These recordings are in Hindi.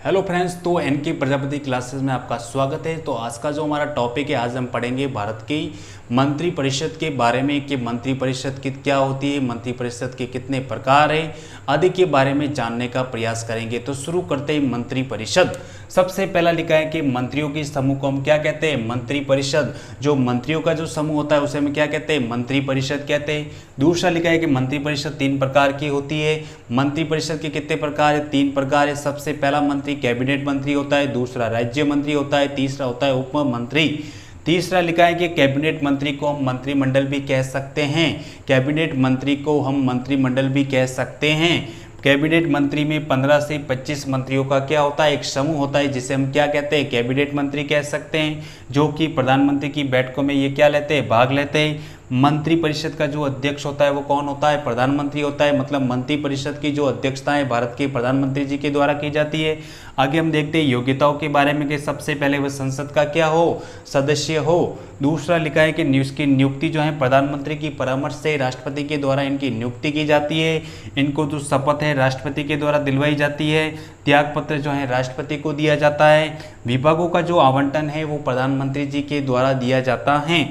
हेलो फ्रेंड्स, तो एनके प्रजापति क्लासेस में आपका स्वागत है। तो आज का जो हमारा टॉपिक है, आज हम पढ़ेंगे भारत की मंत्रिपरिषद के बारे में कि मंत्रिपरिषद की क्या होती है, मंत्रिपरिषद के कितने प्रकार हैं आदि के बारे में जानने का प्रयास करेंगे। तो शुरू करते हैं मंत्रिपरिषद। सबसे पहला लिखा है कि मंत्रियों के समूह को हम क्या कहते हैं, मंत्रिपरिषद। जो मंत्रियों का जो समूह होता है उसे हम क्या कहते हैं, मंत्रिपरिषद कहते हैं। दूसरा लिखा है कि मंत्रिपरिषद 3 प्रकार की होती है। मंत्रिपरिषद के कितने प्रकार है, 3 प्रकार है। सबसे पहला मंत्री कैबिनेट मंत्री होता है, दूसरा राज्य मंत्री होता है, तीसरा होता है उप मंत्री। तीसरा लिखा है कि कैबिनेट मंत्री को हम मंत्रिमंडल भी कह सकते हैं। कैबिनेट मंत्री को हम मंत्रिमंडल भी कह सकते हैं। कैबिनेट मंत्री में 15 से 25 मंत्रियों का क्या होता है, एक समूह होता है जिसे हम क्या कहते हैं, कैबिनेट मंत्री कह सकते हैं, जो कि प्रधानमंत्री की बैठकों में ये क्या लेते हैं, भाग लेते हैं। मंत्रिपरिषद का जो अध्यक्ष होता है वो कौन होता है, प्रधानमंत्री होता है। मतलब मंत्रिपरिषद की जो अध्यक्षता है भारत के प्रधानमंत्री जी के द्वारा की जाती है। आगे हम देखते हैं योग्यताओं के बारे में कि सबसे पहले वह संसद का क्या हो, सदस्य हो। दूसरा लिखा है कि इसकी नियुक्ति जो है प्रधानमंत्री की परामर्श से राष्ट्रपति के द्वारा इनकी नियुक्ति की जाती है। इनको जो शपथ है राष्ट्रपति के द्वारा दिलवाई जाती है। त्याग पत्र जो है राष्ट्रपति को दिया जाता है। विभागों का जो आवंटन है वो प्रधानमंत्री जी के द्वारा दिया जाता है।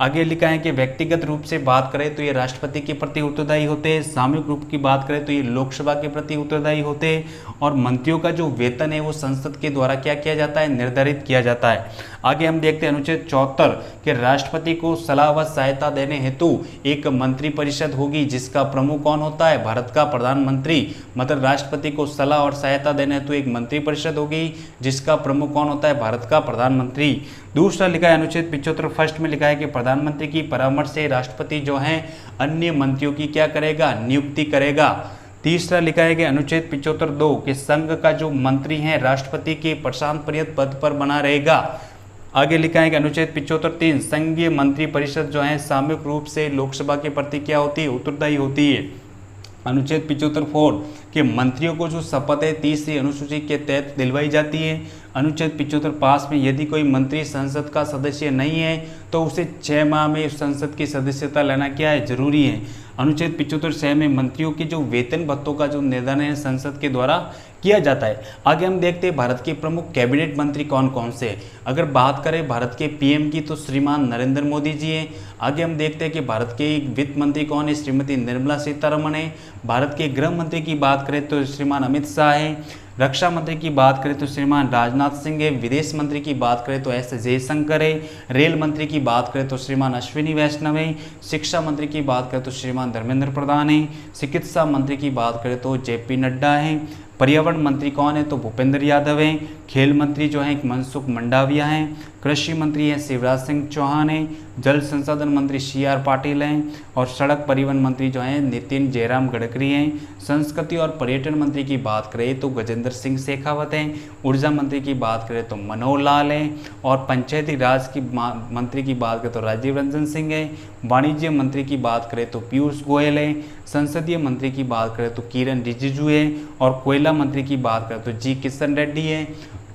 आगे लिखा है कि व्यक्तिगत रूप से बात करें तो ये राष्ट्रपति के प्रति उत्तरदायी होते हैं। सामूहिक रूप की बात करें तो ये लोकसभा के प्रति उत्तरदायी होते हैं। और मंत्रियों का जो वेतन है वो संसद के द्वारा क्या किया जाता है, निर्धारित किया जाता है। आगे हम देखते हैं अनुच्छेद 74 कि राष्ट्रपति को सलाह व सहायता देने हेतु एक मंत्रिपरिषद होगी जिसका प्रमुख कौन होता है, भारत का प्रधानमंत्री। मतलब राष्ट्रपति को सलाह और सहायता देने हेतु एक मंत्रिपरिषद होगी जिसका प्रमुख कौन होता है, भारत का प्रधानमंत्री। दूसरा लिखा है अनुच्छेद 75 फर्स्ट में लिखा है कि प्रधानमंत्री की परामर्श से राष्ट्रपति जो है अन्य मंत्रियों की क्या करेगा, नियुक्ति करेगा। तीसरा लिखा है कि अनुच्छेद 75(2) कि संघ का जो मंत्री है राष्ट्रपति के प्रशांत पर्यंत पद पर बना रहेगा। आगे लिखा है कि अनुच्छेद 75(3) संघीय मंत्रिपरिषद जो है सामूहिक रूप से लोकसभा के प्रति क्या होती है, उत्तरदायी होती है। अनुच्छेद 75(4) कि मंत्रियों को जो शपथ है 30वीं अनुसूची के तहत दिलवाई जाती है। अनुच्छेद 75(5) में यदि कोई मंत्री संसद का सदस्य नहीं है तो उसे 6 माह में संसद की सदस्यता लेना क्या है, जरूरी है। अनुच्छेद 75(6) में मंत्रियों के जो वेतन भत्तों का जो निर्धारण है संसद के द्वारा किया जाता है। आगे हम देखते हैं भारत के प्रमुख कैबिनेट मंत्री कौन कौन से। अगर बात करें भारत के पीएम की तो श्रीमान नरेंद्र मोदी जी हैं। आगे हम देखते हैं कि भारत के वित्त मंत्री कौन है, श्रीमती निर्मला सीतारमण है। भारत के गृह मंत्री की बात करें तो श्रीमान अमित शाह है। रक्षा मंत्री की बात करें तो श्रीमान राजनाथ सिंह है। विदेश मंत्री की बात करें तो एस जयशंकर है। रेल मंत्री की बात करें तो श्रीमान अश्विनी वैष्णव है। शिक्षा मंत्री की बात करें तो श्रीमान धर्मेंद्र प्रधान है। चिकित्सा मंत्री की बात करें तो जेपी नड्डा है। पर्यावरण मंत्री कौन है तो भूपेंद्र यादव हैं। खेल मंत्री जो हैं मनसुख मंडाविया हैं। कृषि मंत्री हैं शिवराज सिंह चौहान हैं। जल संसाधन मंत्री CR पाटिल हैं। और सड़क परिवहन मंत्री जो हैं नितिन जयराम गडकरी हैं। संस्कृति और पर्यटन मंत्री की बात करें तो गजेंद्र सिंह शेखावत हैं। ऊर्जा मंत्री की बात करें तो मनोहर लाल हैं। और पंचायती राज की मंत्री की बात करें तो राजीव रंजन सिंह है। वाणिज्य मंत्री की बात करें तो पीयूष गोयल है। संसदीय मंत्री की बात करें तो किरण रिजिजू है। और कोयला मंत्री की बात करें तो जी किशन रेड्डी है।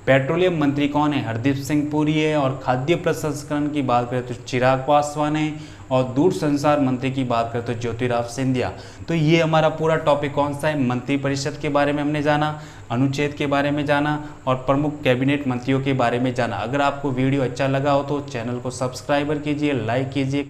पेट्रोलियम मंत्री कौन है, हरदीप सिंह पुरी है। और खाद्य प्रसंस्करण की बात करें तो चिराग पासवान है। और दूरसंचार मंत्री की बात करें तो ज्योतिराव सिंधिया। तो ये हमारा पूरा टॉपिक कौन सा है, मंत्रिपरिषद के बारे में हमने जाना, अनुच्छेद के बारे में जाना और प्रमुख कैबिनेट मंत्रियों के बारे में जाना। अगर आपको वीडियो अच्छा लगा हो तो चैनल को सब्सक्राइबर कीजिए, लाइक कीजिए।